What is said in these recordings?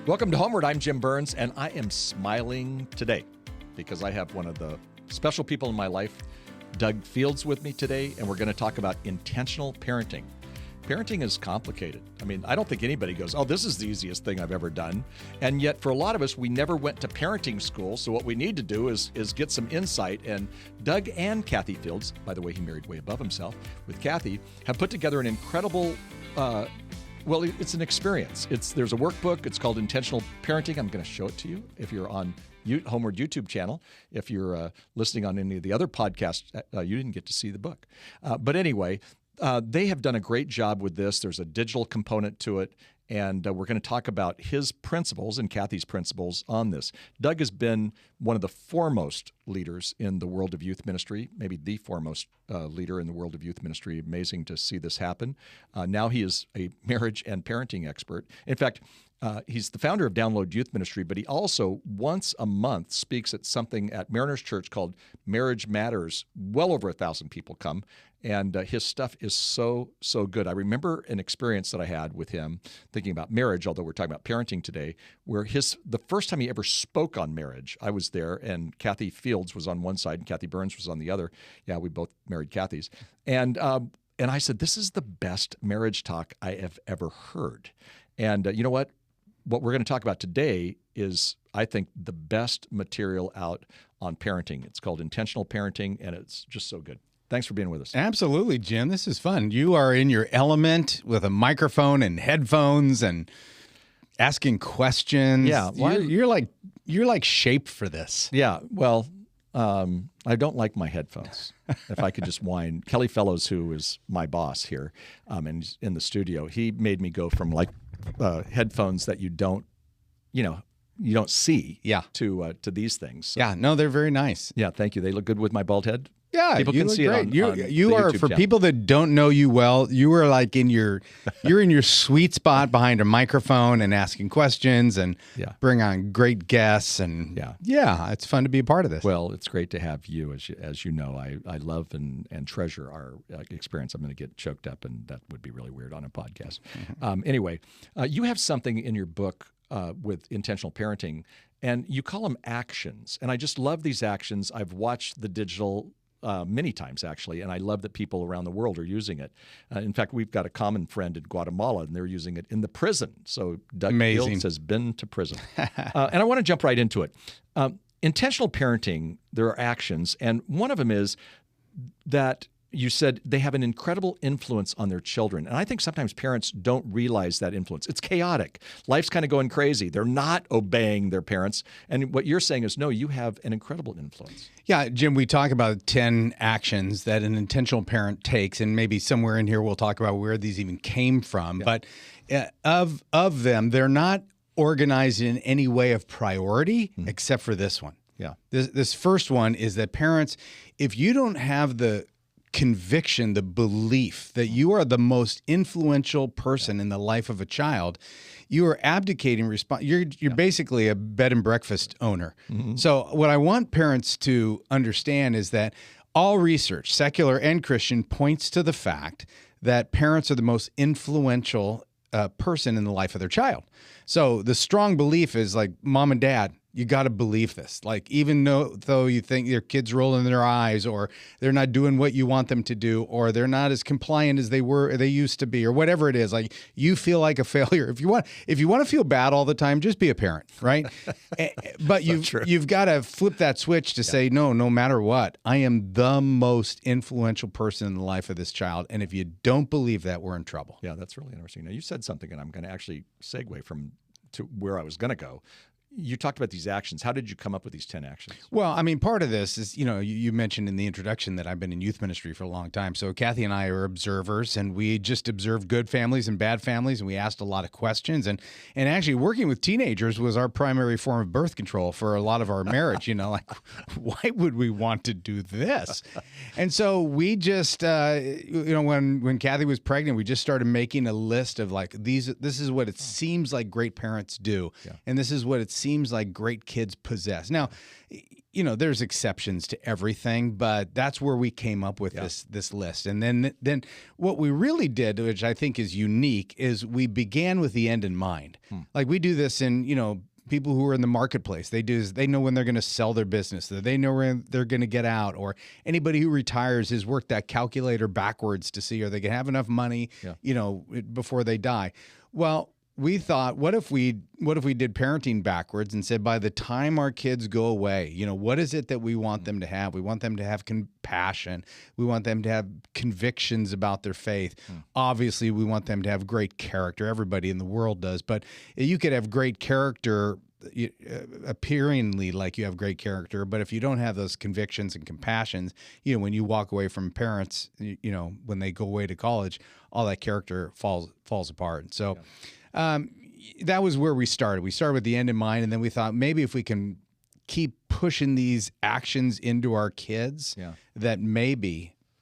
Welcome to HomeWord. I'm Jim Burns, and I am smiling today because I have one of the special people in my life, Doug Fields, with me today, and we're going to talk about intentional parenting. Parenting is complicated. I mean, I don't think anybody goes, oh, this is the easiest thing I've ever done. And yet, for a lot of us, we never went to parenting school, so what we need to do is get some insight. And Doug and Kathy Fields, by the way, he married way above himself with Kathy, have put together an incredible well, it's an experience. There's a workbook. It's called Intentional Parenting. I'm going to show it to you if you're on HomeWord YouTube channel. If you're listening on any of the other podcasts, you didn't get to see the book. But anyway, they have done a great job with this. There's a digital component to it. And we're going to talk about his principles and Kathy's principles on this. Doug has been one of the foremost leaders in the world of youth ministry, maybe the foremost leader in the world of youth ministry. Amazing to see this happen. Now he is a marriage and parenting expert. In fact, he's the founder of Download Youth Ministry, but he also once a month speaks at something at Mariners Church called Marriage Matters. Well over 1,000 people come, and his stuff is so good. I remember an experience that I had with him thinking about marriage, although we're talking about parenting today, where the first time he ever spoke on marriage, I was there, and Kathy Fields was on one side and Kathy Burns was on the other. Yeah, we both married Kathys. And I said, this is the best marriage talk I have ever heard. And you know what? What we're going to talk about today is, I think, the best material out on parenting. It's called Intentional Parenting, and it's just so good. Thanks for being with us. Absolutely, Jim. This is fun. You are in your element with a microphone and headphones and asking questions. Yeah, you're like shaped for this. Yeah. Well, I don't like my headphones. If I could just whine. Kelly Fellows, who is my boss here, and he's in the studio, he made me go from like headphones that you don't see, to these things. So. Yeah, no, they're very nice. Yeah, thank you. They look good with my bald head. Yeah, people can see great. it on you are YouTube for channel. people that don't know you well. You are like you're in your sweet spot behind a microphone and asking questions and bring on great guests and it's fun to be a part of this. Well, it's great to have you. As you know, I love and treasure our experience. I'm going to get choked up, and that would be really weird on a podcast. Anyway, you have something in your book with intentional parenting, and you call them actions. And I just love these actions. I've watched the digital many times, actually, and I love that people around the world are using it. In fact, we've got a common friend in Guatemala, and they're using it in the prison. So Doug Fields has been to prison. And I want to jump right into it. Intentional parenting, there are actions, and one of them is that you said they have an incredible influence on their children. And I think sometimes parents don't realize that influence. It's chaotic. Life's kind of going crazy. They're not obeying their parents. And what you're saying is, no, you have an incredible influence. Yeah, Jim, we talk about 10 actions that an intentional parent takes, and maybe somewhere in here we'll talk about where these even came from. Yeah. But of them, they're not organized in any way of priority except for this one. Yeah. This first one is that parents, if you don't have the conviction, the belief that you are the most influential person in the life of a child, you are abdicating you're basically a bed and breakfast owner. So what I want parents to understand is that all research, secular and Christian, points to the fact that parents are the most influential person in the life of their child. So the strong belief is like, mom and dad, you got to believe this. Like, even though you think your kid's rolling their eyes, or they're not doing what you want them to do, or they're not as compliant as they used to be, or whatever it is, like, you feel like a failure. If you want to feel bad all the time, just be a parent, right? But you've got to flip that switch to say, no matter what, I am the most influential person in the life of this child. And if you don't believe that, we're in trouble. Yeah, that's really interesting. Now, you said something, and I'm going to actually segue to where I was going to go. You talked about these actions. How did you come up with these 10 actions? Well, I mean, part of this is, you mentioned in the introduction that I've been in youth ministry for a long time. So Kathy and I are observers, and we just observed good families and bad families, and we asked a lot of questions. And actually working with teenagers was our primary form of birth control for a lot of our marriage. Like, why would we want to do this? And so we just, when Kathy was pregnant, we just started making a list of like, this is what it seems like great parents do. Yeah. And this is what it seems like great kids possess. Now, there's exceptions to everything, but that's where we came up with this list. And then what we really did, which I think is unique, is we began with the end in mind. Like we do this in, people who are in the marketplace. They know when they're going to sell their business. They know when they're going to get out. Or anybody who retires has worked that calculator backwards to see, are they going to have enough money, before they die. Well, we thought, what if we did parenting backwards and said, by the time our kids go away, what is it that we want them to have? We want them to have compassion. We want them to have convictions about their faith. Obviously, we want them to have great character. Everybody in the world does. But you could have great character appearingly like you have great character, but if you don't have those convictions and compassions, when you walk away from parents, when they go away to college, all that character falls apart. So that was where we started. We started with the end in mind, and then we thought maybe if we can keep pushing these actions into our kids, that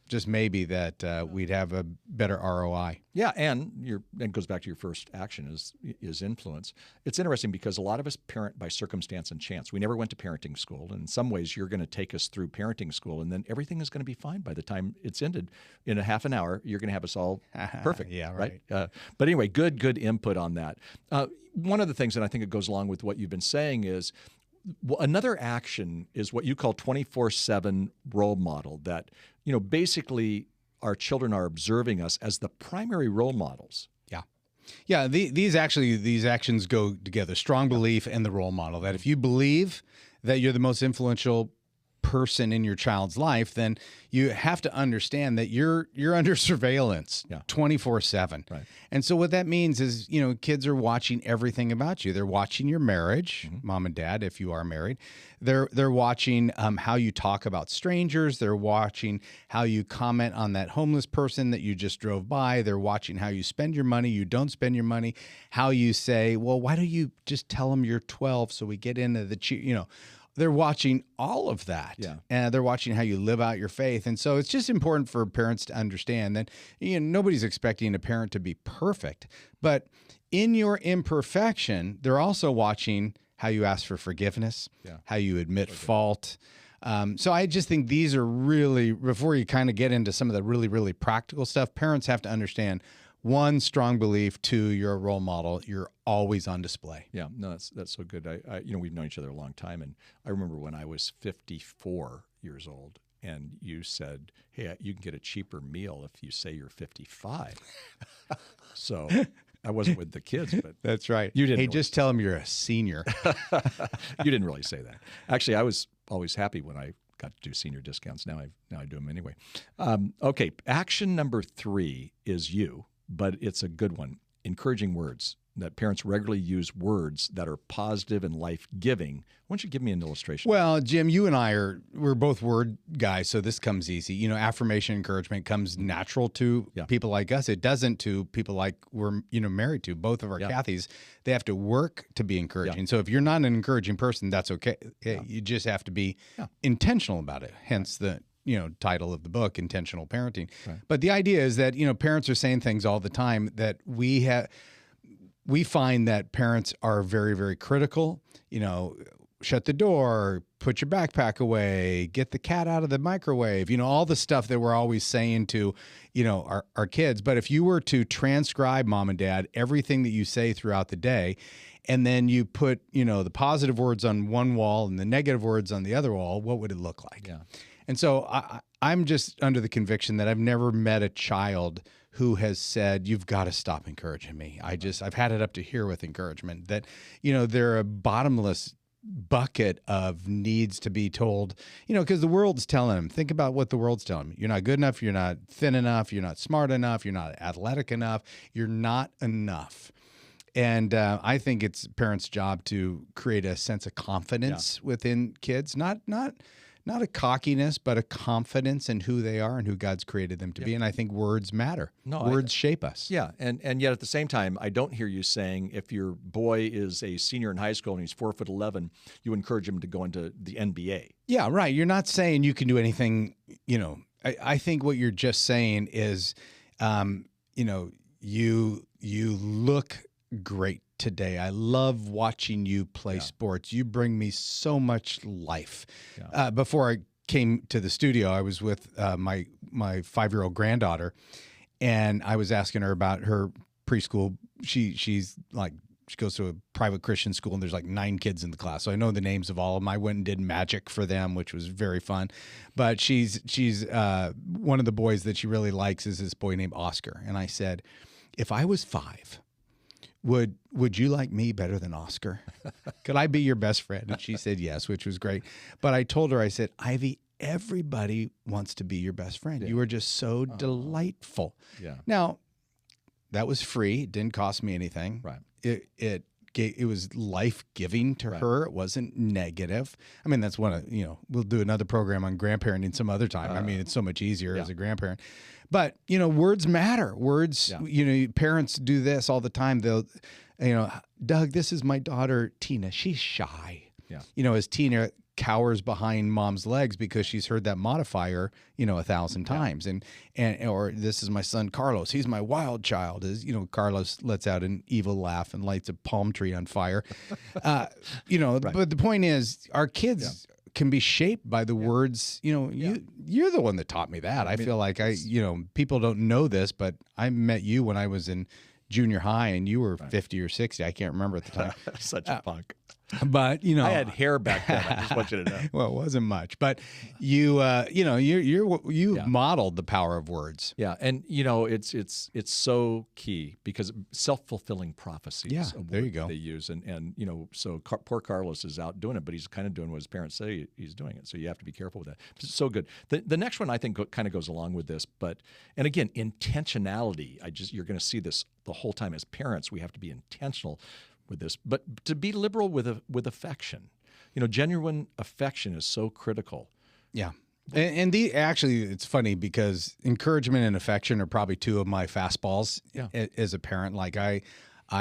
just maybe that we'd have a better ROI. Yeah, and it goes back to your first action is influence. It's interesting because a lot of us parent by circumstance and chance. We never went to parenting school, and in some ways you're going to take us through parenting school, and then everything is going to be fine by the time it's ended. In a half an hour, you're going to have us all perfect. Yeah, right. But anyway, good input on that. One of the things, and I think it goes along with what you've been saying, is another action is what you call 24/7 role model, that basically our children are observing us as the primary role models. Yeah. These actions go together. Strong belief and the role model. That if you believe that you're the most influential person in your child's life, then you have to understand that you're under surveillance 24/7. Right. And so what that means is, kids are watching everything about you. They're watching your marriage, mom and dad, if you are married. They're watching how you talk about strangers. They're watching how you comment on that homeless person that you just drove by. They're watching how you spend your money, you don't spend your money, how you say, well, why don't you just tell them you're 12 so we get into the They're watching all of that, and they're watching how you live out your faith. And so it's just important for parents to understand that nobody's expecting a parent to be perfect, but in your imperfection, they're also watching how you ask for forgiveness, how you admit fault. So I just think these are really, before you kind of get into some of the really, really practical stuff, parents have to understand, one, strong belief. Two, you're a role model. You're always on display. Yeah, no, that's so good. We've known each other a long time, and I remember when I was 54 years old, and you said, "Hey, you can get a cheaper meal if you say you're 55." So I wasn't with the kids, but that's right. You didn't. Hey, just tell them you're a senior. You didn't really say that. Actually, I was always happy when I got to do senior discounts. Now I do them anyway. Okay, action number 3 is you. But it's a good one. Encouraging words. That parents regularly use words that are positive and life-giving. Why don't you give me an illustration? Well, Jim, you and we're both word guys, so this comes easy. Affirmation, encouragement comes natural to people like us. It doesn't to people like we're married to. Both of our Kathys, they have to work to be encouraging. So if you're not an encouraging person, that's okay. You just have to be intentional about it. Hence the title of the book, Intentional Parenting. Right. But the idea is that, parents are saying things all the time that we find that parents are very, very critical. Shut the door, put your backpack away, get the cat out of the microwave, all the stuff that we're always saying to, our kids. But if you were to transcribe, mom and dad, everything that you say throughout the day, and then you put, the positive words on one wall and the negative words on the other wall, what would it look like? Yeah. And so I'm just under the conviction that I've never met a child who has said, you've got to stop encouraging me. I've had it up to here with encouragement, that, they're a bottomless bucket of needs to be told, because the world's telling them, think about what the world's telling them. You're not good enough. You're not thin enough. You're not smart enough. You're not athletic enough. You're not enough. And I think it's parents' job to create a sense of confidence within kids, not a cockiness, but a confidence in who they are and who God's created them to be. And I think words matter. Words shape us. Yeah, and yet at the same time, I don't hear you saying if your boy is a senior in high school and he's 4'11", you encourage him to go into the NBA. Yeah, right. You're not saying you can do anything. I think what you're just saying is, you look great today. I love watching you play sports. You bring me so much life. Yeah. Before I came to the studio, I was with my 5-year-old granddaughter, and I was asking her about her preschool. She's like, she goes to a private Christian school, and there's like 9 kids in the class. So I know the names of all of them. I went and did magic for them, which was very fun. But she's one of the boys that she really likes is this boy named Oscar. And I said, if I was 5, would you like me better than Oscar? Could I be your best friend? And she said yes, which was great. But I told her, I said, Ivy, everybody wants to be your best friend. Yeah. You are just so delightful. Yeah. Now, that was free. It didn't cost me anything. Right. It was life-giving to her. It wasn't negative. I mean, that's one of, we'll do another program on grandparenting some other time. I mean, it's so much easier as a grandparent. But, words matter. Words, parents do this all the time. They'll, Doug, this is my daughter, Tina. She's shy. Yeah. As Tina cowers behind mom's legs because she's heard that modifier, 1,000 times. And or this is my son, Carlos. He's my wild child. Carlos lets out an evil laugh and lights a palm tree on fire. But the point is our kids can be shaped by the words, you're the one that taught me that. I feel like people don't know this, but I met you when I was in junior high and you were 50 or 60. I can't remember at the time. Such a punk. But I had hair back then. I just want you to know. Well, it wasn't much, but you modeled the power of words. Yeah, and it's so key because self-fulfilling prophecies. Yeah, there you go. They use and so poor Carlos is out doing it, but he's kind of doing what his parents say he's doing it. So you have to be careful with that. It's so good. The next one I think kind of goes along with this, and again, intentionality. You're going to see this the whole time as parents. We have to be intentional with this, but to be liberal with affection. Genuine affection is so critical. Yeah. And actually, it's funny because encouragement and affection are probably 2 of my fastballs as a parent. Like I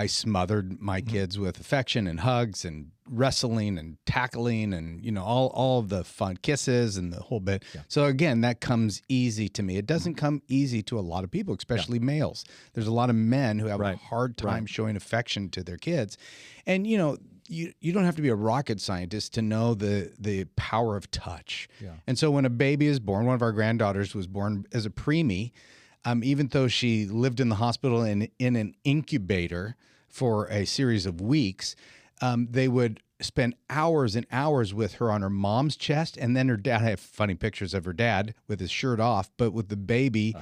smothered my kids with affection and hugs and wrestling and tackling and, all of the fun kisses and the whole bit. Yeah. So again, that comes easy to me. It doesn't come easy to a lot of people, especially males. There's a lot of men who have a hard time showing affection to their kids. And, you don't have to be a rocket scientist to know the power of touch. Yeah. And so when a baby is born, one of our granddaughters was born as a preemie, even though she lived in the hospital in an incubator for a series of weeks, they would spend hours and hours with her on her mom's chest, and then her dad. I have funny pictures of her dad with his shirt off, but with the baby,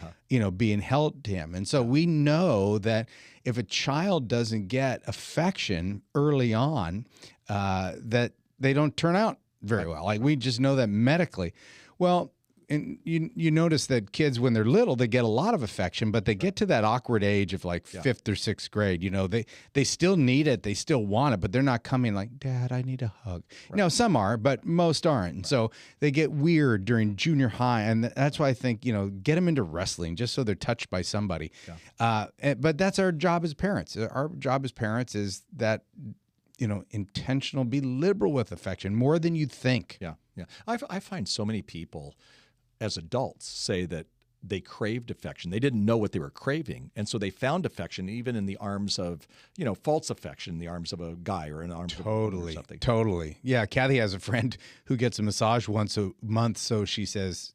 being held to him. And so we know that if a child doesn't get affection early on, that they don't turn out very well. Like we just know that medically. Well, and you notice that kids, when they're little, they get a lot of affection, but they get to that awkward age of like 5th or 6th grade. They still need it. They still want it, but they're not coming like, Dad, I need a hug. Right. Some are, but most aren't. And so they get weird during junior high. And that's why I think, get them into wrestling just so they're touched by somebody. Yeah. But that's our job as parents. Our job as parents is that, intentional, be liberal with affection more than you think. Yeah. Yeah. I find so many people as adults say that they craved affection. They didn't know what they were craving. And so they found affection even in the arms of, false affection, in the arms of a guy or in the arms of a woman or something. Totally. Yeah. Kathy has a friend who gets a massage once a month. So she says,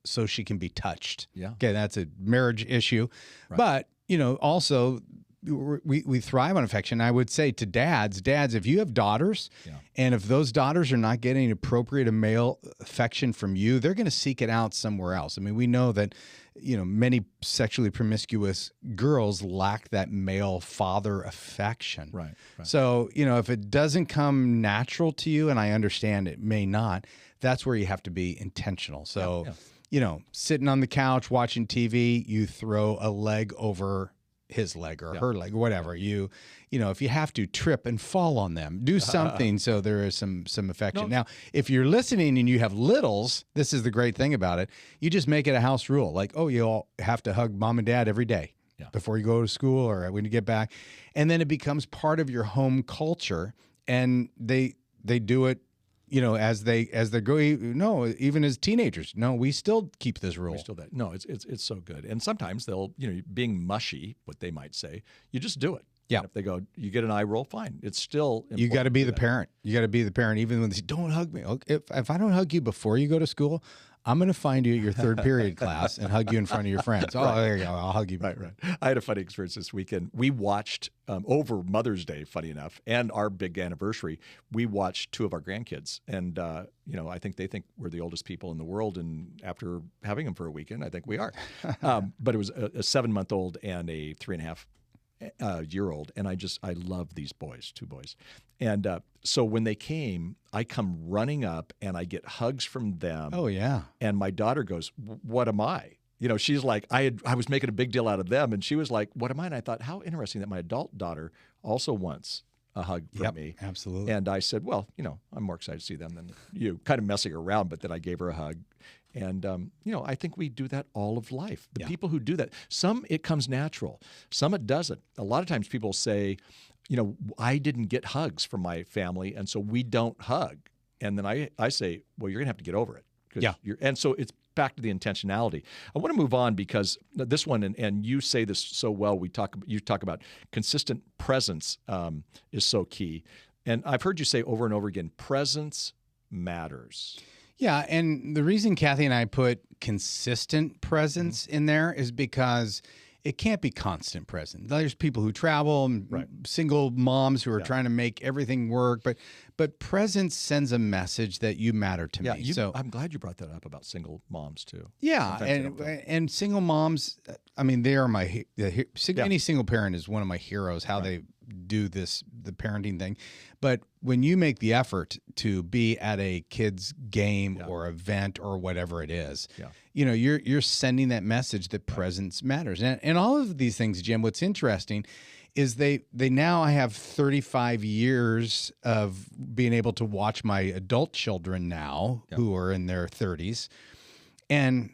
so she can be touched. Yeah. Okay. That's a marriage issue. Right. But, also we thrive on affection. I would say to dads, if you have daughters and if those daughters are not getting appropriate male affection from you, they're going to seek it out somewhere else. I mean, we know that, many sexually promiscuous girls lack that male father affection. Right. So, if it doesn't come natural to you, and I understand it may not, that's where you have to be intentional. So, sitting on the couch watching TV, you throw a leg over his leg or her leg, or whatever. If you have to, trip and fall on them, do something so there is some affection. No. Now, if you're listening and you have littles, this is the great thing about it. You just make it a house rule. Like, you all have to hug mom and dad every day before you go to school or when you get back. And then it becomes part of your home culture, and they do it, as they go. No, even as teenagers, no, we still keep this rule. No, it's so good. And sometimes they'll, being mushy, what they might say, you just do it. Yeah. And if they go, you get an eye roll, fine. It's still important. You got to be do the that. parent. You got to be the parent, even when they say, don't hug me. Okay, if I don't hug you before you go to school, I'm going to find you at your third period class and hug you in front of your friends. Oh, there you go. I'll hug you. Right. I had a funny experience this weekend. We watched over Mother's Day, funny enough, and our big anniversary. We watched two of our grandkids, and I think they think we're the oldest people in the world. And after having them for a weekend, I think we are. But it was a 7-month-old and a 3.5-year-old, and I love these boys, two boys. And so when they came, I come running up and I get hugs from them. Oh, yeah. And my daughter goes, what am I? She's like, I was making a big deal out of them, and she was like, what am I? And I thought, how interesting that my adult daughter also wants a hug from me. Absolutely. And I said, well, I'm more excited to see them than you. Kind of messing around, but then I gave her a hug. And, I think we do that all of life. The people who do that, some it comes natural, some it doesn't. A lot of times people say, I didn't get hugs from my family, and so we don't hug. And then I say, well, you're going to have to get over it. And so it's back to the intentionality. I want to move on because this one, and you say this so well, you talk about consistent presence is so key. And I've heard you say over and over again, presence matters. Yeah, and the reason Kathy and I put consistent presence in there is because it can't be constant present. There's people who travel, and single moms who are trying to make everything work, but presence sends a message that you matter to me. So I'm glad you brought that up about single moms too. Yeah, and single moms, I mean, they are any single parent is one of my heroes. How they do the parenting thing, but when you make the effort to be at a kid's game or event or whatever it is, you're sending that message that presence matters. And all of these things, Jim, what's interesting is they now I have 35 years of being able to watch my adult children now who are in their 30s, and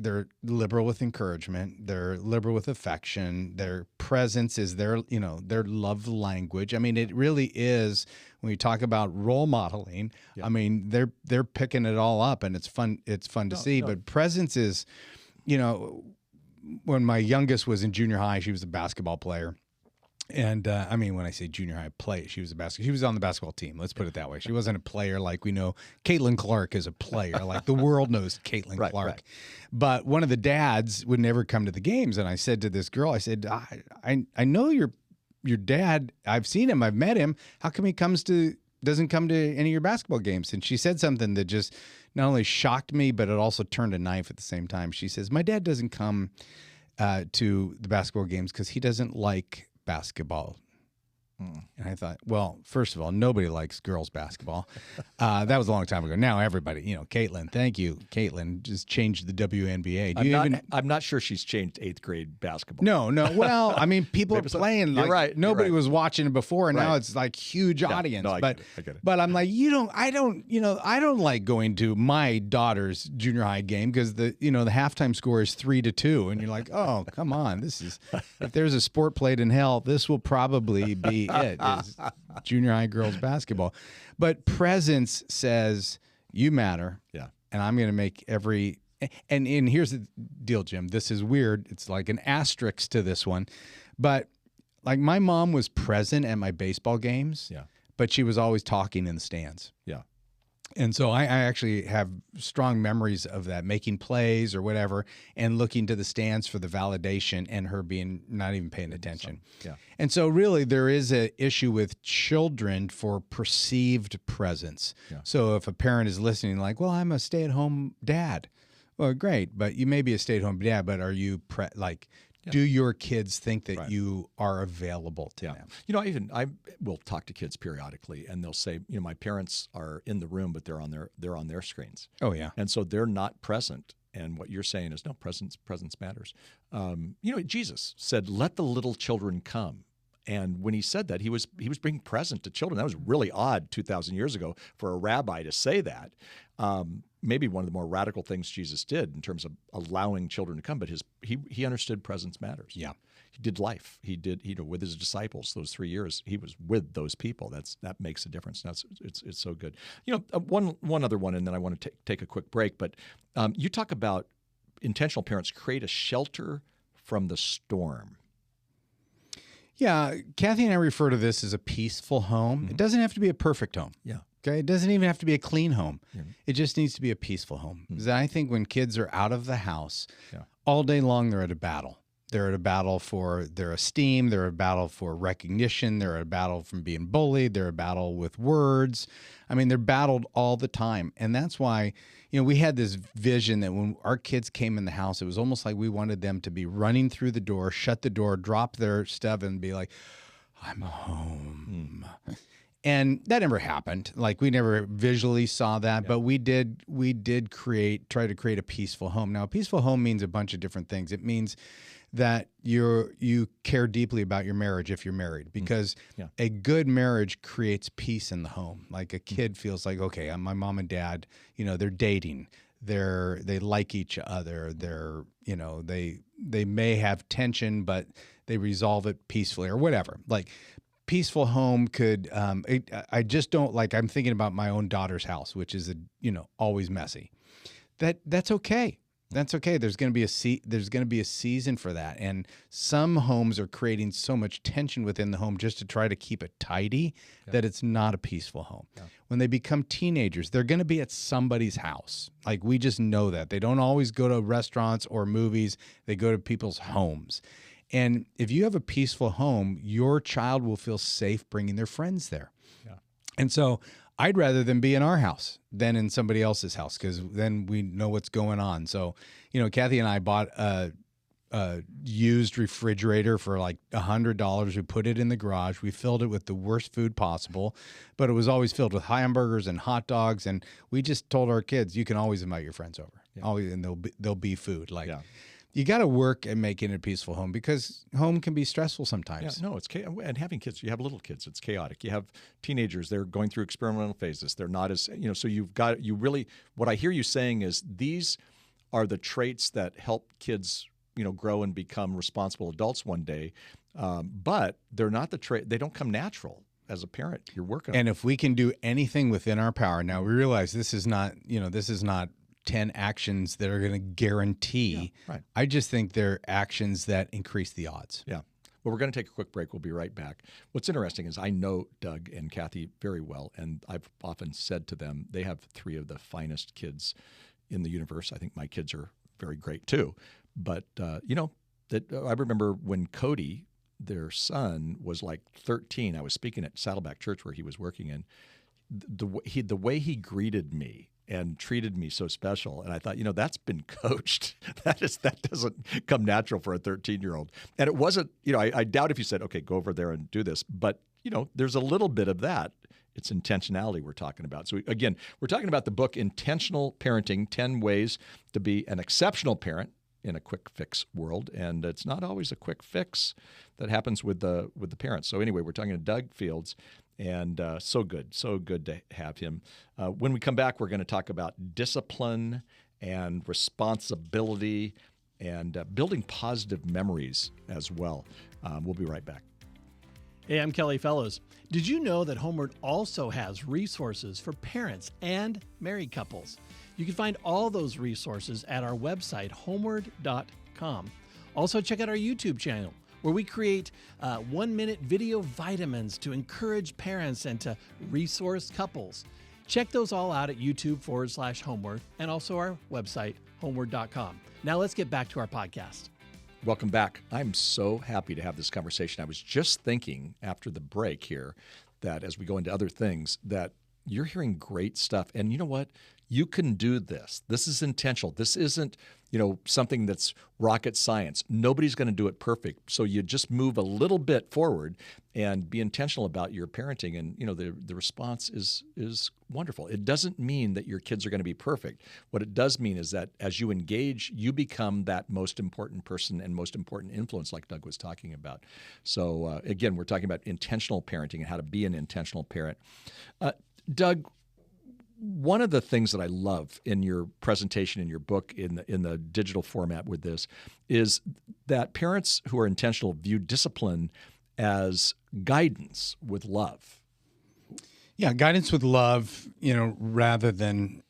they're liberal with encouragement. They're liberal with affection. Their presence is their love language. I mean, it really is, when we talk about role modeling, I mean, they're picking it all up, and it's fun. It's fun to see. But presence is, when my youngest was in junior high, she was a basketball player. And I mean, when I say junior high she was on the basketball team. Let's put it that way. She wasn't a player like we know Caitlin Clark is a player. Like the world knows Caitlin Clark. Right. But one of the dads would never come to the games. And I said to this girl, I said, I know your dad. I've seen him. I've met him. How come he doesn't come to any of your basketball games? And she said something that just not only shocked me, but it also turned a knife at the same time. She says, my dad doesn't come to the basketball games because he doesn't like basketball. And I thought, well, first of all, nobody likes girls basketball. That was a long time ago. Now everybody, Caitlin, thank you. Caitlin just changed the WNBA. I'm not sure she's changed 8th grade basketball. No. Well, I mean, people are playing. You're right. Nobody was watching it before, and now it's like huge audience. No, I get it. But I'm like, I don't like going to my daughter's junior high game because the halftime score is 3-2, and you're like, oh, come on, if there's a sport played in hell, this will probably be it is junior high girls basketball. But presence says you matter. Yeah. And I'm going to make and here's the deal, Jim. This is weird. It's like an asterisk to this one. But like my mom was present at my baseball games. Yeah. But she was always talking in the stands. Yeah. And so I actually have strong memories of that, making plays or whatever, and looking to the stands for the validation, and her being not even paying attention. Yeah. And so really there is an issue with children for perceived presence. Yeah. So if a parent is listening like, well, I'm a stay-at-home dad. Well, great, but you may be a stay-at-home dad, but are you do your kids think that you are available to them? I will talk to kids periodically, and they'll say, my parents are in the room, but they're on their screens. Oh yeah, and so they're not present. And what you're saying is, no, presence matters. Jesus said, "Let the little children come." And when he said that, he was being present to children. That was really odd 2,000 years ago for a rabbi to say that. Maybe one of the more radical things Jesus did in terms of allowing children to come, but he understood presence matters. Yeah, he did life. He did with his disciples those 3 years. He was with those people. That makes a difference. It's so good. One other one, and then I want to take a quick break. But you talk about intentional parents create a shelter from the storm. Yeah, Kathy and I refer to this as a peaceful home. It doesn't have to be a perfect home. Yeah. Okay, it doesn't even have to be a clean home. Yeah. It just needs to be a peaceful home. Because I think when kids are out of the house, Yeah. all day long they're at a battle. They're at a battle for their esteem. They're at a battle for recognition. They're at a battle from being bullied. They're at a battle with words. I mean, they're battled all the time. And that's why, we had this vision that when our kids came in the house, it was almost like we wanted them to be running through the door, shut the door, drop their stuff, and be like, I'm home. And that never happened. Like, we never visually saw that, but we did try to create a peaceful home. Now, a peaceful home means a bunch of different things. It means that you care deeply about your marriage if you're married, because a good marriage creates peace in the home. Like, a kid feels like, okay, my mom and dad, they're dating. They like each other. They may have tension, but they resolve it peacefully or whatever. Like, peaceful home could, I just don't like, I'm thinking about my own daughter's house, which is always messy. That's okay. That's okay. There's going to be a season for that. And some homes are creating so much tension within the home just to try to keep it tidy that it's not a peaceful home. Yeah. When they become teenagers, they're going to be at somebody's house. Like, we just know that. They don't always go to restaurants or movies. They go to people's homes. And if you have a peaceful home, your child will feel safe bringing their friends there. Yeah. And so I'd rather them be in our house than in somebody else's house, because then we know what's going on. So, Kathy and I bought a used refrigerator for like $100. We put it in the garage. We filled it with the worst food possible, but it was always filled with hamburgers and hot dogs. And we just told our kids, you can always invite your friends over. Yeah. Always, and there'll be food. Like, you got to work at making it a peaceful home, because home can be stressful sometimes. Yeah, no, and having kids, you have little kids, it's chaotic. You have teenagers, they're going through experimental phases. They're not as, so what I hear you saying is these are the traits that help kids, grow and become responsible adults one day. But they're not the trait, they don't come natural. As a parent, you're working on. And if we can do anything within our power, now we realize this is not 10 actions that are going to guarantee. Yeah, right. I just think they're actions that increase the odds. Yeah. Well, we're going to take a quick break. We'll be right back. What's interesting is I know Doug and Kathy very well, and I've often said to them, they have 3 of the finest kids in the universe. I think my kids are very great too. But, I remember when Cody, their son, was like 13, I was speaking at Saddleback Church where he was working, and the way he greeted me and treated me so special. And I thought, that's been coached. That doesn't come natural for a 13-year-old. And it wasn't, I doubt if you said, okay, go over there and do this. But, there's a little bit of that. It's intentionality we're talking about. So again, we're talking about the book, Intentional Parenting, 10 Ways to Be an Exceptional Parent in a Quick Fix World. And it's not always a quick fix that happens with the parents. So anyway, we're talking to Doug Fields. And so good to have him. When we come back, we're going to talk about discipline and responsibility and building positive memories as well. We'll be right back. Hey, I'm Kelly Fellows. Did you know that HomeWord also has resources for parents and married couples? You can find all those resources at our website, homeword.com. Also, check out our YouTube channel, where we create 1-minute video vitamins to encourage parents and to resource couples. Check those all out at YouTube/HomeWord and also our website, homeword.com. Now let's get back to our podcast. Welcome back. I'm so happy to have this conversation. I was just thinking after the break here that as we go into other things, that you're hearing great stuff. And you know what? You can do this. This is intentional. This isn't, something that's rocket science. Nobody's going to do it perfect. So you just move a little bit forward and be intentional about your parenting. And, the response is wonderful. It doesn't mean that your kids are going to be perfect. What it does mean is that as you engage, you become that most important person and most important influence, like Doug was talking about. So again, we're talking about intentional parenting and how to be an intentional parent. Doug, one of the things that I love in your presentation, in your book, in the digital format with this, is that parents who are intentional view discipline as guidance with love. Yeah, guidance with love, rather than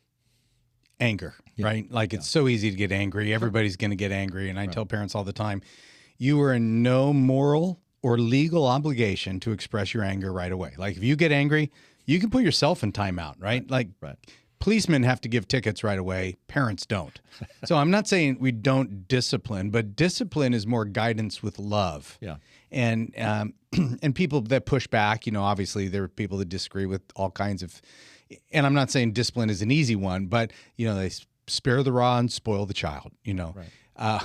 anger, right? Like, it's so easy to get angry. Everybody's going to get angry. And I tell parents all the time, you are in no moral or legal obligation to express your anger right away. Like if you get angry, you can put yourself in timeout, right? Like policemen have to give tickets right away. Parents don't. So I'm not saying we don't discipline, but discipline is more guidance with love. Yeah. And and people that push back, obviously there are people that disagree with all kinds of, and I'm not saying discipline is an easy one, but they spare the rod, spoil the child, Right.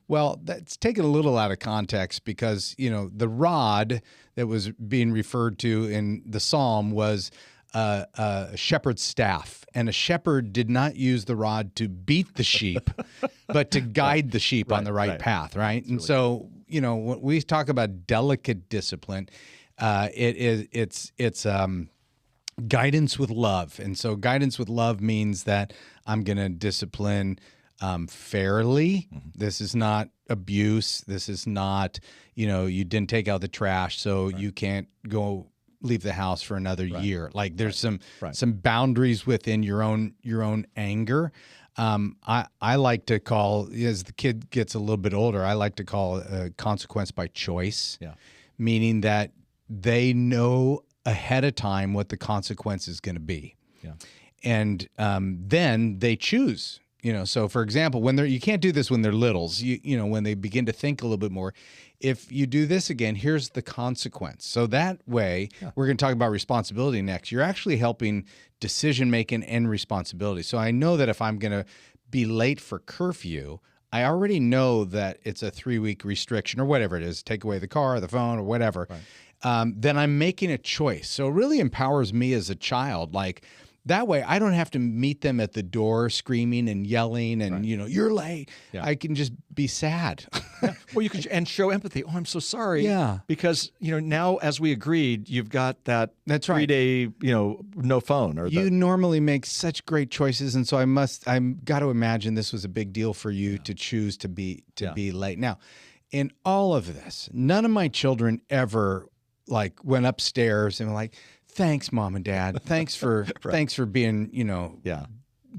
Well, that's taken a little out of context because, the rod that was being referred to in the Psalm was a shepherd's staff, and a shepherd did not use the rod to beat the sheep, but to guide the sheep on the right path, right? That's and really so, when we talk about delicate discipline, it's guidance with love, and so guidance with love means that I'm going to discipline fairly. Mm-hmm. This is not abuse. This is not, you didn't take out the trash, so you can't go leave the house for another year. Like there's some boundaries within your own anger. I like to call, as the kid gets a little bit older, I like to call a consequence by choice, meaning that they know ahead of time what the consequence is going to be. Yeah. And then they choose. So for example, when you can't do this when they're littles, when they begin to think a little bit more, if you do this again, here's the consequence. So that way, we're going to talk about responsibility next. You're actually helping decision-making and responsibility. So I know that if I'm going to be late for curfew, I already know that it's a 3-week restriction or whatever it is, take away the car, the phone, or whatever. Right. Then I'm making a choice. So it really empowers me as a child. Like, that way, I don't have to meet them at the door screaming and yelling and, you're late. Yeah. I can just be sad. Well, you can and show empathy. Oh, I'm so sorry. Yeah. Because, now, as we agreed, you've got that 3-day, no phone. Or you normally make such great choices. And so I've got to imagine this was a big deal for you to choose to be late. Now, in all of this, none of my children ever went upstairs and were like, thanks, Mom and Dad. Thanks for thanks for being,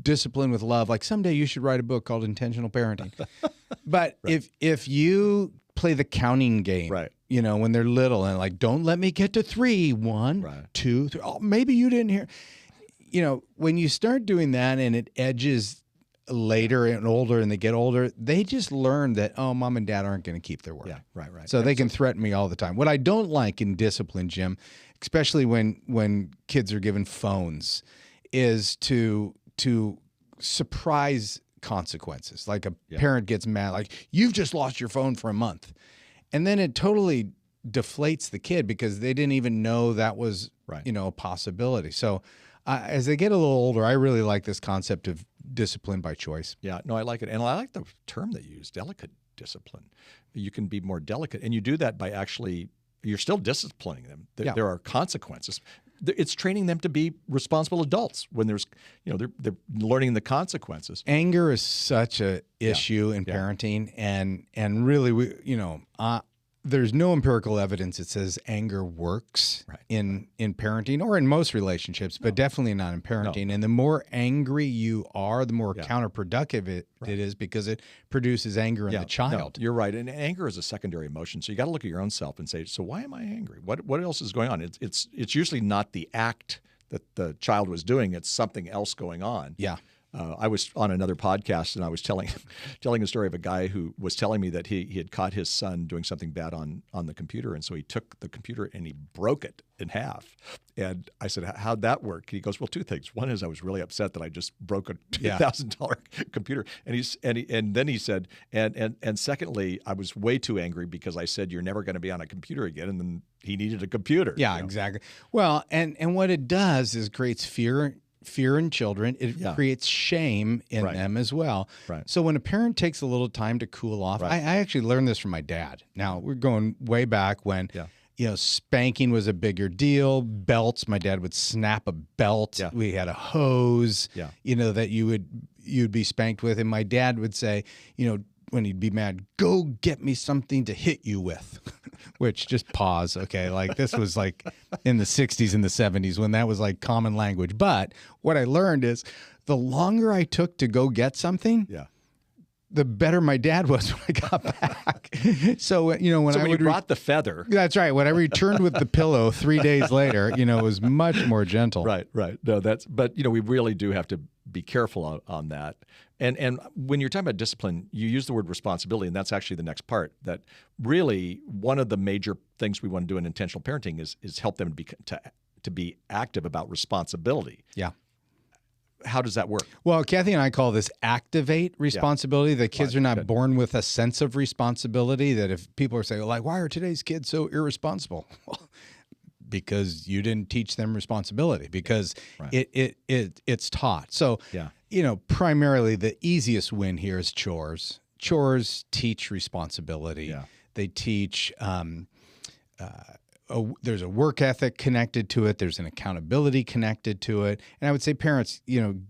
disciplined with love. Like someday you should write a book called Intentional Parenting. But if you play the counting game, when they're little and don't let me get to 3, 1, 2, 3. Oh, maybe you didn't hear. When you start doing that and it edges later and older and they get older, they just learn that, Mom and Dad aren't going to keep their word. Yeah, right. So they can threaten me all the time. What I don't like in discipline, Jim, especially when kids are given phones, is to surprise consequences. Like a parent gets mad, like, you've just lost your phone for a month. And then it totally deflates the kid because they didn't even know that was, a possibility. So as they get a little older, I really like this concept of discipline by choice. Yeah, no, I like it. And I like the term that you use, delicate discipline. You can be more delicate. And you do that by actually, you're still disciplining them. There are consequences. It's training them to be responsible adults when there's, they're learning the consequences. Anger is such a issue in parenting. And really, there's no empirical evidence that says anger works in parenting or in most relationships, but definitely not in parenting. And the more angry you are, the more counterproductive it is because it produces anger in the child. No, you're right. And anger is a secondary emotion. So you got to look at your own self and say, so why am I angry? What else is going on? It's usually not the act that the child was doing. It's something else going on. Yeah. I was on another podcast and I was telling a story of a guy who was telling me that he had caught his son doing something bad on the computer. And so he took the computer and he broke it in half. And I said, how'd that work? He goes, well, 2 things. One is I was really upset that I just broke a $2,000 computer. And then he said, and secondly, I was way too angry because I said, you're never going to be on a computer again. And then he needed a computer. Yeah, exactly. Well, and what it does is creates fear in children. It creates shame in them as well. Right. So when a parent takes a little time to cool off, I actually learned this from my dad. Now, we're going way back when, spanking was a bigger deal. Belts, my dad would snap a belt. Yeah. We had a hose, that you'd be spanked with. And my dad would say, when he'd be mad, go get me something to hit you with, which just pause. Okay. Like this was like in the 60s and the 70s when that was like common language. But what I learned is the longer I took to go get something, the better my dad was when I got back. So, when you brought the feather. That's right. When I returned with the pillow 3 days later, it was much more gentle. Right. No, but we really do have to be careful on that. And when you're talking about discipline, you use the word responsibility, and that's actually the next part. That really one of the major things we want to do in intentional parenting is help them to be active about responsibility. Yeah. How does that work? Well, Kathy and I call this activate responsibility. The kids are not Good. born with a sense of responsibility. That if people are saying, like, why are today's kids so irresponsible? Well, because you didn't teach them responsibility, because it's taught. So, primarily the easiest win here is chores. Chores teach responsibility. Yeah. They teach there's a work ethic connected to it. There's an accountability connected to it. And I would say parents,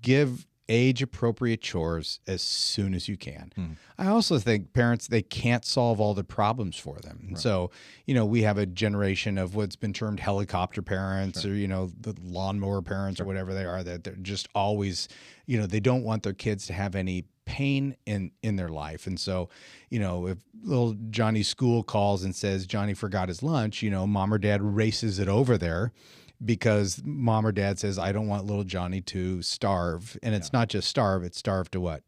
give age-appropriate chores as soon as you can. I also think parents, they can't solve all the problems for them. And so, we have a generation of what's been termed helicopter parents or, the lawnmower parents or whatever they are, that they're just always, they don't want their kids to have any pain in their life. And so, if little Johnny's school calls and says Johnny forgot his lunch, mom or dad races it over there, because mom or dad says, I don't want little Johnny to starve. And it's not just starve, it's starve to what?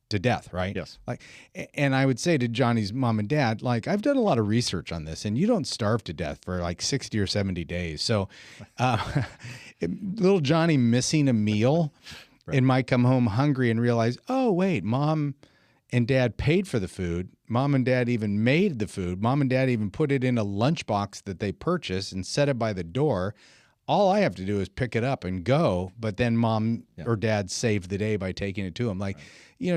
To death, right? Yes. And I would say to Johnny's mom and dad, I've done a lot of research on this, and you don't starve to death for 60 or 70 days. So little Johnny missing a meal and might come home hungry and realize, oh, wait, mom and dad paid for the food. Mom and dad even made the food. Mom and dad even put it in a lunchbox that they purchased and set it by the door. All I have to do is pick it up and go, but then mom or dad saved the day by taking it to them.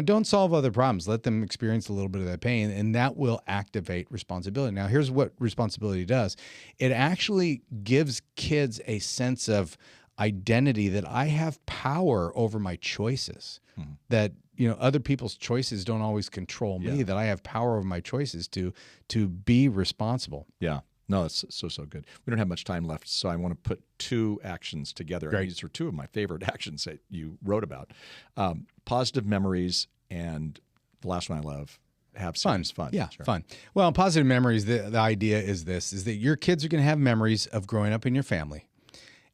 Don't solve other problems. Let them experience a little bit of that pain, and that will activate responsibility. Now, here's what responsibility does. It actually gives kids a sense of identity, that I have power over my choices, that, other people's choices don't always control me, that I have power over my choices to be responsible. Yeah. No, it's so good. We don't have much time left, so I want to put two actions together. Great. And these are two of my favorite actions that you wrote about. Positive memories, and the last one I love, have serious fun. Yeah, Sure. fun. Well, positive memories, the idea is that your kids are going to have memories of growing up in your family.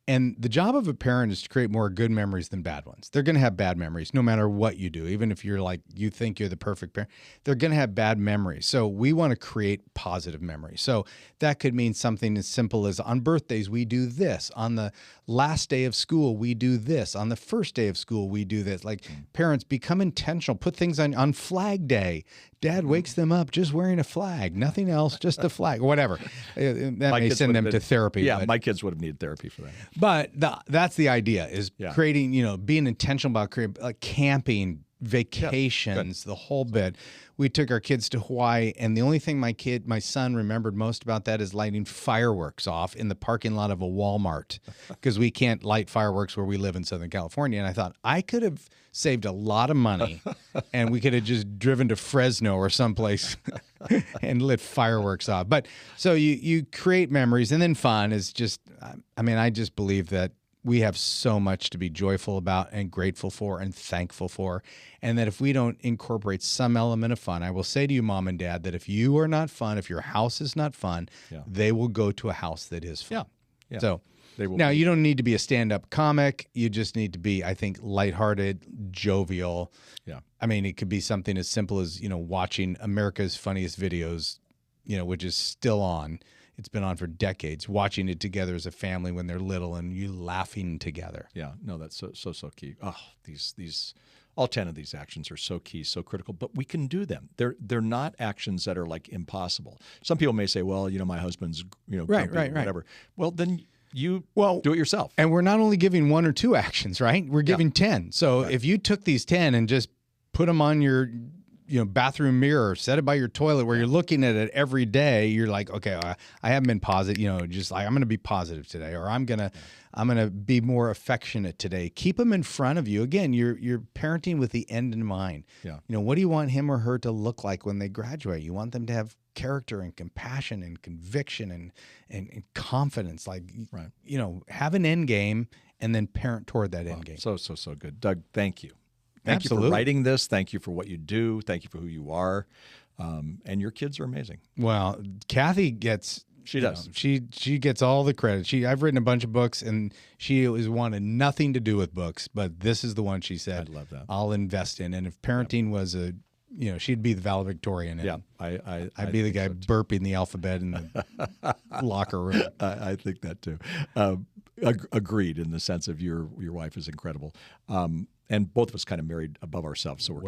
And the job of a parent is to create more good memories than bad ones. They're going to have bad memories no matter what you do. Even if you're you think you're the perfect parent, they're going to have bad memories. So we want to create positive memories. So that could mean something as simple as, on birthdays, we do this. On the last day of school, we do this. On the first day of school, we do this. Parents, become intentional. Put things on Flag Day. Dad wakes them up just wearing a flag, nothing else, just a flag, whatever. That may send them to therapy. Yeah, but my kids would have needed therapy for that. But that's the idea, is creating, being intentional about creating camping, vacations, the whole bit. We took our kids to Hawaii, and the only thing my son remembered most about that is lighting fireworks off in the parking lot of a Walmart, because we can't light fireworks where we live in Southern California. And I thought, I could have saved a lot of money, and we could have just driven to Fresno or someplace and lit fireworks off. But so you create memories, and then fun is just, I just believe that we have so much to be joyful about and grateful for and thankful for. And that if we don't incorporate some element of fun, I will say to you, mom and dad, that if you are not fun, if your house is not fun, they will go to a house that is fun. Yeah. So now you don't need to be a stand-up comic. You just need to be, I think, lighthearted, jovial. Yeah. It could be something as simple as, watching America's Funniest Videos, which is still on. It's been on for decades, watching it together as a family when they're little and you laughing together. Yeah, no, that's so key. Oh, these all 10 of these actions are so key, so critical, but we can do them. They're not actions that are impossible. Some people may say, well, my husband's, right, whatever. Well, then you do it yourself. And we're not only giving 1 or 2 actions, right? We're giving 10. So if you took these 10 and just put them on your bathroom mirror, set it by your toilet where you're looking at it every day, you're like, okay, I haven't been positive, I'm going to be positive today, or I'm going to be more affectionate today. Keep them in front of you. Again, you're parenting with the end in mind. Yeah. What do you want him or her to look like when they graduate? You want them to have character and compassion and conviction and confidence. Have an end game and then parent toward that end game. So good. Doug, thank you. Thank you Absolutely. for writing this. Thank you for what you do. Thank you for who you are. And your kids are amazing. Well, Kathy gets She does. she gets all the credit. I've written a bunch of books, and she always wanted nothing to do with books, but this is the one she said, I love that. I'll invest in. And if parenting was she'd be the valedictorian. And Yeah, I'd be the guy burping the alphabet in the locker room. I think that too. Agreed in the sense of your wife is incredible. And both of us kind of married above ourselves, so we're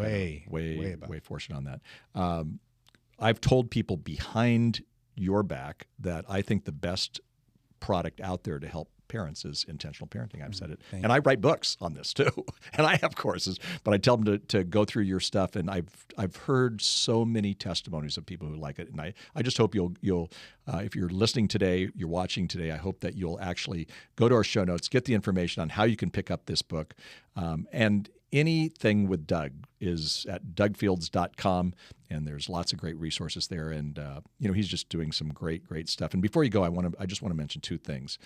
way fortunate on that. I've told people behind your back that I think the best product out there to help parents is intentional parenting. I've said it. And I write books on this too. And I have courses, but I tell them to go through your stuff. And I've heard so many testimonies of people who like it. And I just hope you'll if you're listening today, you're watching today, I hope that you'll actually go to our show notes, get the information on how you can pick up this book. And anything with Doug is at dougfields.com, and there's lots of great resources there. And he's just doing some great stuff. And before you go, I just want to mention two things,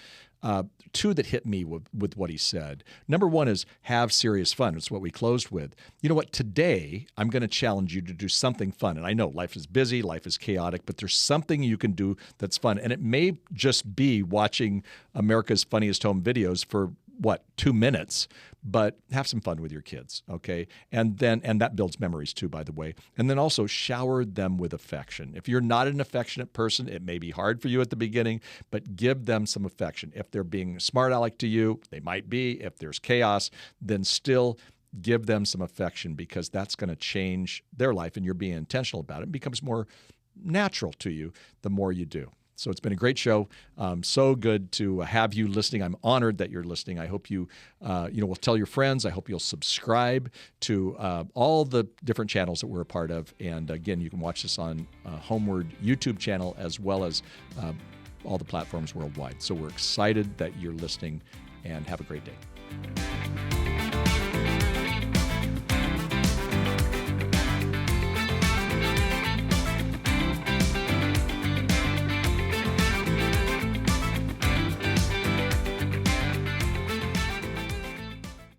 two that hit me with what he said. Number one is have serious fun. It's what we closed with. You know what? Today I'm going to challenge you to do something fun. And I know life is busy, life is chaotic, but there's something you can do that's fun. And it may just be watching America's Funniest Home Videos for 2 minutes, but have some fun with your kids, okay? And that builds memories too, by the way. And then also shower them with affection. If you're not an affectionate person, it may be hard for you at the beginning, but give them some affection. If they're being smart aleck to you, they might be. If there's chaos, then still give them some affection, because that's going to change their life, and you're being intentional about it. It becomes more natural to you the more you do. So it's been a great show. So good to have you listening. I'm honored that you're listening. I hope you, will tell your friends. I hope you'll subscribe to all the different channels that we're a part of. And again, you can watch this on HomeWord YouTube channel, as well as all the platforms worldwide. So we're excited that you're listening, and have a great day.